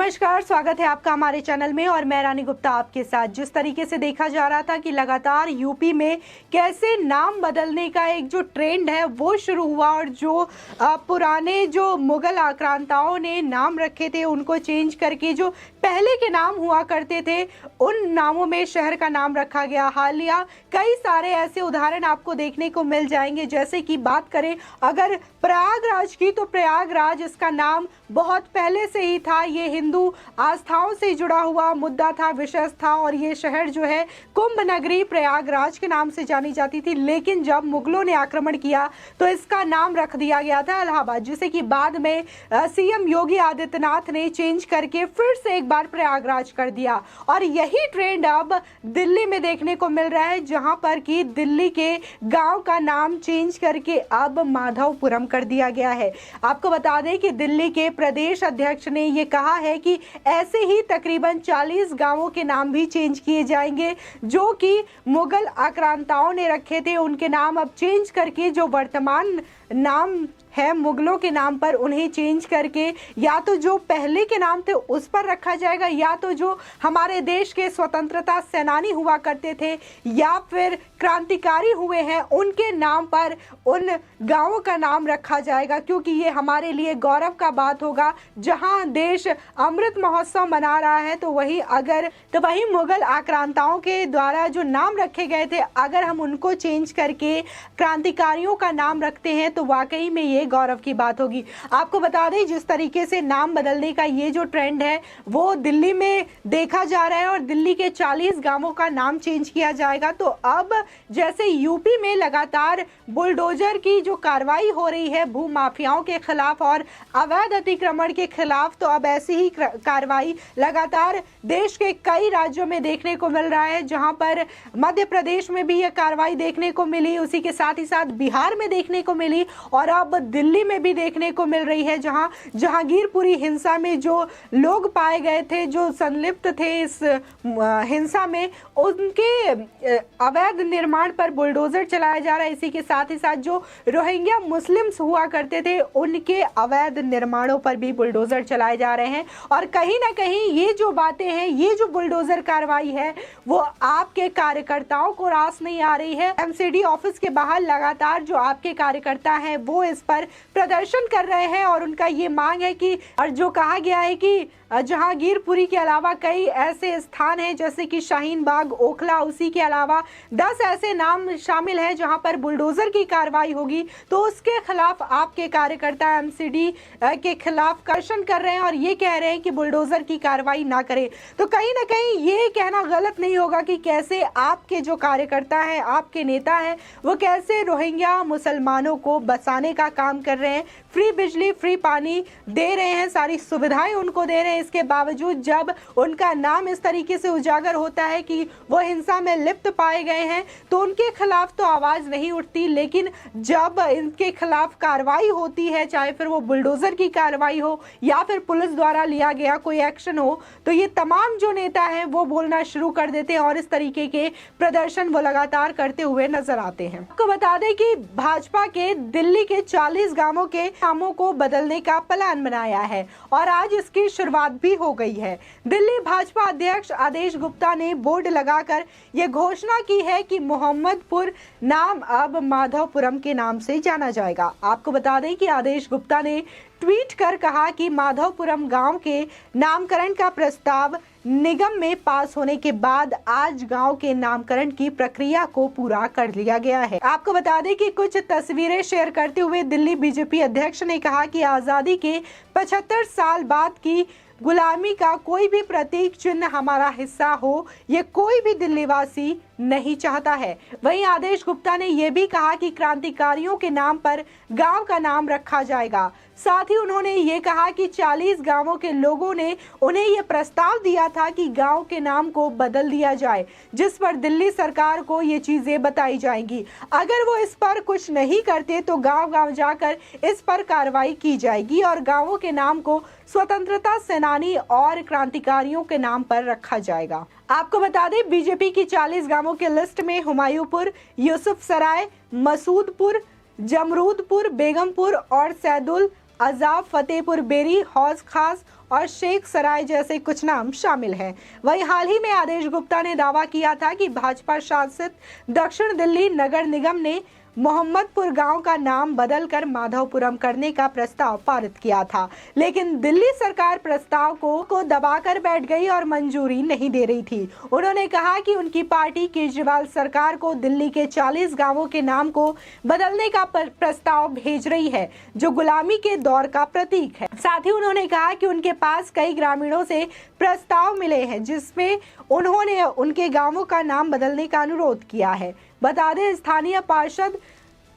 नमस्कार, स्वागत है आपका हमारे चैनल में और मैं रानी गुप्ता आपके साथ। जिस तरीके से देखा जा रहा था कि लगातार यूपी में कैसे नाम बदलने का एक जो ट्रेंड है वो शुरू हुआ और जो पुराने जो मुगल आक्रांताओं ने नाम रखे थे उनको चेंज करके जो पहले के नाम हुआ करते थे उन नामों में शहर का नाम रखा गया। हालिया कई सारे ऐसे उदाहरण आपको देखने को मिल जाएंगे। जैसे कि बात करें अगर प्रयागराज की, तो प्रयागराज इसका नाम बहुत पहले से ही था। ये हिंदू आस्थाओं से जुड़ा हुआ मुद्दा था, विषय था और ये शहर जो है कुंभ नगरी प्रयागराज के नाम से जानी जाती थी। लेकिन जब मुगलों ने आक्रमण किया तो इसका नाम रख दिया गया था इलाहाबाद, जिसे कि बाद में सीएम योगी आदित्यनाथ ने चेंज करके फिर से एक बार प्रयागराज कर दिया। और यही ट्रेंड अब दिल्ली में देखने को मिल रहा है, जहां पर कि दिल्ली के गांव का नाम चेंज करके अब माधवपुरम कर दिया गया है। आपको बता दें कि दिल्ली के प्रदेश अध्यक्ष ने ये कहा है कि ऐसे ही तकरीबन 40 गांवों के नाम भी चेंज किए जाएंगे जो कि मुगल आक्रांताओं ने रखे थे। उनके नाम अब चेंज करके जो वर्तमान नाम है मुगलों के नाम पर उन्हें चेंज करके या तो जो पहले के नाम थे उस पर रखा जाएगा, या तो जो हमारे देश के स्वतंत्रता सेनानी हुआ करते थे या फिर क्रांतिकारी हुए हैं उनके नाम पर उन गांवों का नाम रखा जाएगा। क्योंकि ये हमारे लिए गौरव का बात होगा। जहां देश अमृत महोत्सव मना रहा है तो वही मुगल आक्रांताओं के द्वारा जो नाम रखे गए थे अगर हम उनको चेंज करके क्रांतिकारियों का नाम रखते हैं तो वाकई में ये गौरव की बात होगी। आपको बता दें जिस तरीके से नाम बदलने का ये जो ट्रेंड है वो दिल्ली में देखा जा रहा है और दिल्ली के 40 गांवों का नाम चेंज किया जाएगा। तो अब जैसे यूपी में लगातार बुलडोजर की जो कार्रवाई हो रही है भू माफियाओं के खिलाफ और अवैध अतिक्रमण के खिलाफ, तो अब ऐसी ही कार्रवाई लगातार देश के कई राज्यों में देखने को मिल रहा है। जहां पर मध्य प्रदेश में भी यह कार्रवाई देखने को मिली, उसी के साथ ही साथ बिहार में देखने को मिली और अब दिल्ली में भी देखने को मिल रही है। जहां जहांगीरपुरी हिंसा में जो लोग पाए गए थे जो संलिप्त थे इस हिंसा में, उनके अवैध निर्माण पर बुलडोजर चलाया जा रहा है। इसी के साथ ही साथ जो रोहिंग्या मुस्लिम्स हुआ करते थे उनके अवैध निर्माणों पर भी बुलडोजर चलाए जा रहे हैं। और कहीं ना कहीं ये जो बातें हैं, ये जो बुलडोजर कार्रवाई है वो आपके कार्यकर्ताओं को रास नहीं आ रही है। एमसीडी ऑफिस के बाहर लगातार जो आपके कार्यकर्ता हैं वो इस पर प्रदर्शन कर रहे हैं और उनका ये मांग है कि, और जो कहा गया है कि जहांगीरपुरी के अलावा कई ऐसे स्थान हैं जैसे कि शाहीन बाग, ओखला, उसी के अलावा 10 ऐसे नाम शामिल हैं जहां पर बुलडोजर की कार्रवाई होगी। तो उसके खिलाफ आपके कार्यकर्ता एमसीडी के खिलाफ प्रदर्शन कर रहे हैं और ये कह रहे हैं कि बुलडोजर की कार्रवाई ना करें। तो कहीं ना कहीं ये कहना गलत नहीं होगा कि कैसे आपके जो कार्यकर्ता हैं, आपके नेता हैं, वो कैसे रोहिंग्या मुसलमानों को बसाने का काम कर रहे हैं। फ्री बिजली, फ्री पानी दे रहे हैं, सारी सुविधाएं उनको दे रहे हैं। इसके बावजूद जब उनका नाम इस तरीके से उजागर होता है कि वो हिंसा में लिप्त पाए गए हैं तो उनके खिलाफ तो आवाज नहीं उठती। लेकिन जब इनके खिलाफ कार्रवाई होती है, चाहे फिर वो बुलडोजर की कार्रवाई हो या फिर पुलिस द्वारा लिया गया कोई एक्शन हो, तो ये तमाम जो नेता हैं वो बोलना शुरू कर देते हैं और इस तरीके के प्रदर्शन वो लगातार करते हुए नजर आते हैं। आपको बता दें कि भाजपा के दिल्ली के 40 गांवों के नामों को बदलने का प्लान बनाया है और आज इसकी शुरुआत भी हो गई है। दिल्ली भाजपा अध्यक्ष आदेश गुप्ता ने बोर्ड लगाकर यह घोषणा की है कि मोहम्मदपुर नाम अब माधवपुरम के नाम से जाना जाएगा। आपको बता दें कि आदेश गुप्ता ने ट्वीट कर कहा कि माधवपुरम गांव के नामकरण का प्रस्ताव निगम में पास होने के बाद आज गांव के नामकरण की प्रक्रिया को पूरा कर लिया गया है। आपको बता दें कि कुछ तस्वीरें शेयर करते हुए दिल्ली बीजेपी अध्यक्ष ने कहा कि आजादी के 75 साल बाद की गुलामी का कोई भी प्रतीक चिन्ह हमारा हिस्सा हो, ये कोई भी दिल्लीवासी नहीं चाहता है। वहीं आदेश गुप्ता ने यह भी कहा कि क्रांतिकारियों के नाम पर गांव का नाम रखा जाएगा। साथ ही उन्होंने ये कहा कि 40 गांवों के लोगों ने उन्हें यह प्रस्ताव दिया था कि गांव के नाम को बदल दिया जाए, जिस पर दिल्ली सरकार को ये चीजें बताई जाएंगी। अगर वो इस पर कुछ नहीं करते तो गांव-गांव जाकर इस पर कार्रवाई की जाएगी और गांवों के नाम को स्वतंत्रता सेनानी और क्रांतिकारियों के नाम पर रखा जाएगा। आपको बता दें बीजेपी की 40 गांवों के लिस्ट में हुमायूंपुर, यूसुफ सराय, मसूदपुर, जमरूदपुर, बेगमपुर और सैदुल अजाब, फतेहपुर बेरी, हौज खास और शेख सराय जैसे कुछ नाम शामिल हैं। वहीं हाल ही में आदेश गुप्ता ने दावा किया था कि भाजपा शासित दक्षिण दिल्ली नगर निगम ने मोहम्मदपुर गांव का नाम बदलकर माधवपुरम करने का प्रस्ताव पारित किया था, लेकिन दिल्ली सरकार प्रस्ताव को दबाकर बैठ गई और मंजूरी नहीं दे रही थी। उन्होंने कहा कि उनकी पार्टी केजरीवाल सरकार को दिल्ली के 40 गांवों के नाम को बदलने का प्रस्ताव भेज रही है, जो गुलामी के दौर का प्रतीक है। साथ ही उन्होंने कहा कि उनके पास कई ग्रामीणों से प्रस्ताव मिले हैं, जिसमें उन्होंने उनके गांवों का नाम बदलने का अनुरोध किया है। बता दें, स्थानीय पार्षद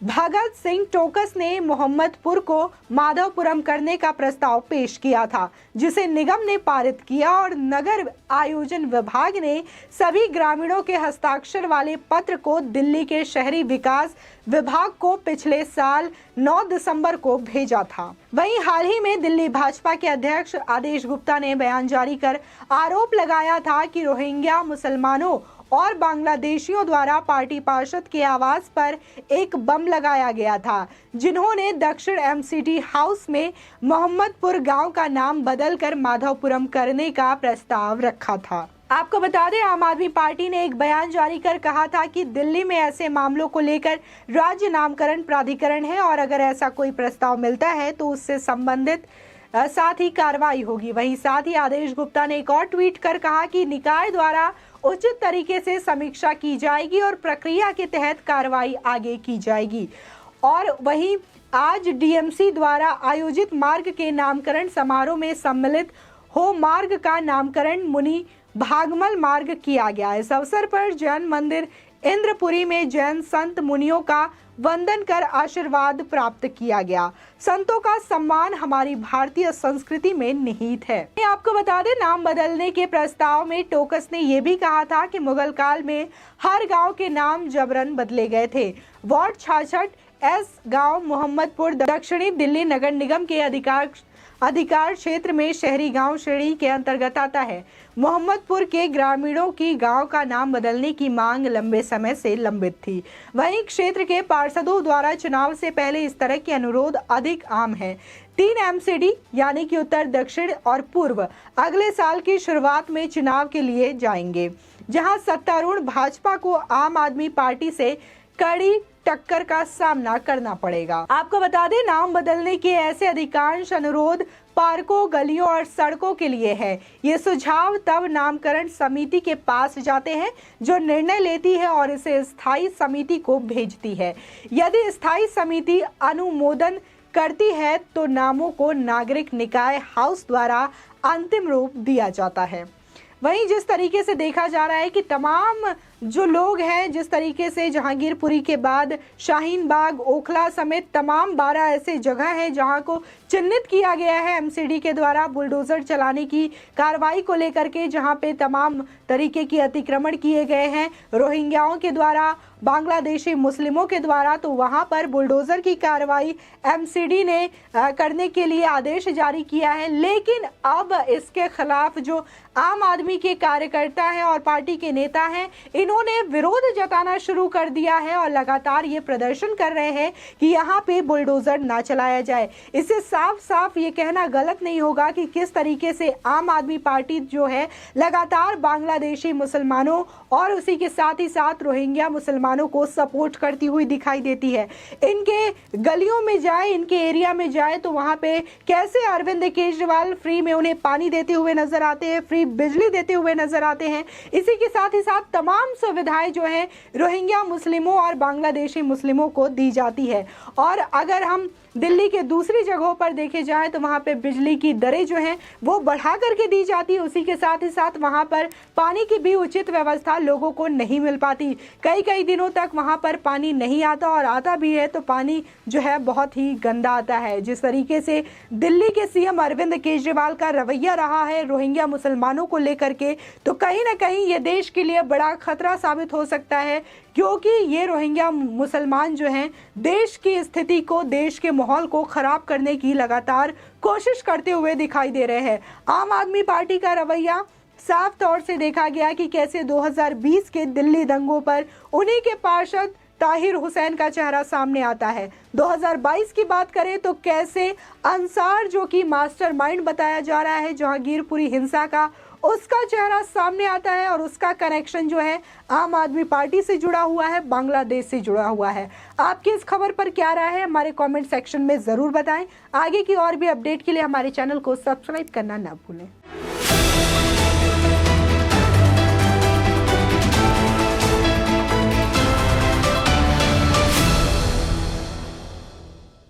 भगत सिंह टोकस ने मोहम्मदपुर को माधवपुरम करने का प्रस्ताव पेश किया था, जिसे निगम ने पारित किया और नगर आयोजन विभाग ने सभी ग्रामीणों के हस्ताक्षर वाले पत्र को दिल्ली के शहरी विकास विभाग को पिछले साल 9 दिसंबर को भेजा था। वहीं हाल ही में दिल्ली भाजपा के अध्यक्ष आदेश गुप्ता ने बयान जारी कर आरोप लगाया था कि रोहिंग्या मुसलमानों और बांग्लादेशियों द्वारा पार्टी पार्षद के आवास पर एक बम लगाया गया था, जिन्होंने दक्षिण एमसीडी हाउस में मोहम्मदपुर गांव का नाम बदलकर माधवपुरम करने का प्रस्ताव रखा था। आपको बता दें, आम आदमी पार्टी ने एक बयान जारी कर कहा था कि दिल्ली में ऐसे मामलों को लेकर राज्य नामकरण प्राधिकरण है और अगर ऐसा कोई प्रस्ताव मिलता है तो उससे संबंधित साथ ही कार्रवाई होगी। वहीं साथ ही आदेश गुप्ता ने एक और ट्वीट कर कहा कि निकाय द्वारा उचित तरीके से समीक्षा की जाएगी और प्रक्रिया के तहत कार्रवाई आगे की जाएगी। और वहीं आज डीएमसी द्वारा आयोजित मार्ग के नामकरण समारोह में सम्मिलित हो मार्ग का नामकरण मुनि भागमल मार्ग किया गया। इस अवसर पर जैन मंदिर इंद्रपुरी में जैन संत मुनियों का वंदन कर आशीर्वाद प्राप्त किया गया। संतों का सम्मान हमारी भारतीय संस्कृति में निहित है। आपको बता दें, नाम बदलने के प्रस्ताव में टोकस ने यह भी कहा था कि मुगल काल में हर गांव के नाम जबरन बदले गए थे। वार्ड 66 एस गांव मोहम्मदपुर दक्षिणी दिल्ली नगर निगम के अधिकार क्षेत्र में शहरी गांव श्रेणी के अंतर्गत आता है। मोहम्मदपुर के ग्रामीणों की गांव का नाम बदलने की मांग लंबे समय से लंबित थी। वहीं क्षेत्र के पार्षदों द्वारा चुनाव से पहले इस तरह के अनुरोध अधिक आम है। 3 एमसीडी यानी कि उत्तर, दक्षिण और पूर्व अगले साल की शुरुआत में चुनाव के लिए जाएंगे, जहां सत्तारूढ़ भाजपा को आम आदमी पार्टी से कड़ी टक्कर का सामना करना पड़ेगा। आपको बता दें, नाम बदलने के ऐसे अधिकांश अनुरोध पार्कों, गलियों और सड़कों के लिए है। ये सुझाव तब नामकरण समिति के पास जाते हैं, जो निर्णय लेती है और इसे स्थायी समिति को भेजती है। यदि स्थायी समिति अनुमोदन करती है तो नामों को नागरिक निकाय हाउस द्वारा अंतिम रूप दिया जाता है। वहीं जिस तरीके से देखा जा रहा है कि तमाम जो लोग हैं, जिस तरीके से जहांगीरपुरी के बाद शाहीन बाग, ओखला समेत तमाम 12 ऐसे जगह हैं जहां को चिन्हित किया गया है एमसीडी के द्वारा बुलडोजर चलाने की कार्रवाई को लेकर के, जहां पे तमाम तरीके की अतिक्रमण किए गए हैं रोहिंग्याओं के द्वारा, बांग्लादेशी मुस्लिमों के द्वारा, तो वहां पर बुलडोजर की कार्रवाई एमसीडी ने करने के लिए आदेश जारी किया है। लेकिन अब इसके खिलाफ जो आम आदमी के कार्यकर्ता हैं और पार्टी के नेता हैं, इन्होंने विरोध जताना शुरू कर दिया है और लगातार ये प्रदर्शन कर रहे हैं कि यहाँ पे बुलडोजर ना चलाया जाए। इससे साफ साफ ये कहना गलत नहीं होगा कि किस तरीके से आम आदमी पार्टी जो है लगातार बांग्लादेशी मुसलमानों और उसी के साथ ही साथ रोहिंग्या मुसलमानों को सपोर्ट करती हुई दिखाई देती है। इनके गलियों में जाए, इनके एरिया में जाए तो वहाँ पे कैसे अरविंद केजरीवाल फ्री में उन्हें पानी देते हुए नजर आते हैं, फ्री बिजली देते हुए नजर आते हैं। इसी के साथ ही साथ तमाम सुविधाएं जो है रोहिंग्या मुस्लिमों और बांग्लादेशी मुस्लिमों को दी जाती है। और अगर हम दिल्ली के दूसरी जगहों पर देखे जाएं तो वहां पे बिजली की दरें जो हैं वो बढ़ा करके दी जाती है। उसी के साथ ही साथ वहां पर पानी की भी उचित व्यवस्था लोगों को नहीं मिल पाती। कई दिनों तक वहां पर पानी नहीं आता और आता भी है तो पानी जो है बहुत ही गंदा आता है। जिस तरीके से दिल्ली के सीएम अरविंद केजरीवाल का रवैया रहा है रोहिंग्या मुसलमानों को लेकर के, तो कहीं ना कहीं ये देश के लिए बड़ा खतरा साबित हो सकता है, क्योंकि ये रोहिंग्या मुसलमान जो हैं देश की स्थिति को, देश के माहौल को खराब करने की लगातार कोशिश करते हुए दिखाई दे रहे हैं। आम आदमी पार्टी का रवैया साफ तौर से देखा गया कि कैसे 2020 के दिल्ली दंगों पर उन्हीं के पार्षद ताहिर हुसैन का चेहरा सामने आता है। 2022 की बात करें तो कैसे अंसार, जो कि मास्टरमाइंड बताया जा रहा है जहांगीरपुरी हिंसा का, उसका चेहरा सामने आता है और उसका कनेक्शन जो है आम आदमी पार्टी से जुड़ा हुआ है, बांग्लादेश से जुड़ा हुआ है। आपकी इस खबर पर क्या राय है, हमारे कमेंट सेक्शन में ज़रूर बताएं। आगे की और भी अपडेट के लिए हमारे चैनल को सब्सक्राइब करना ना भूलें।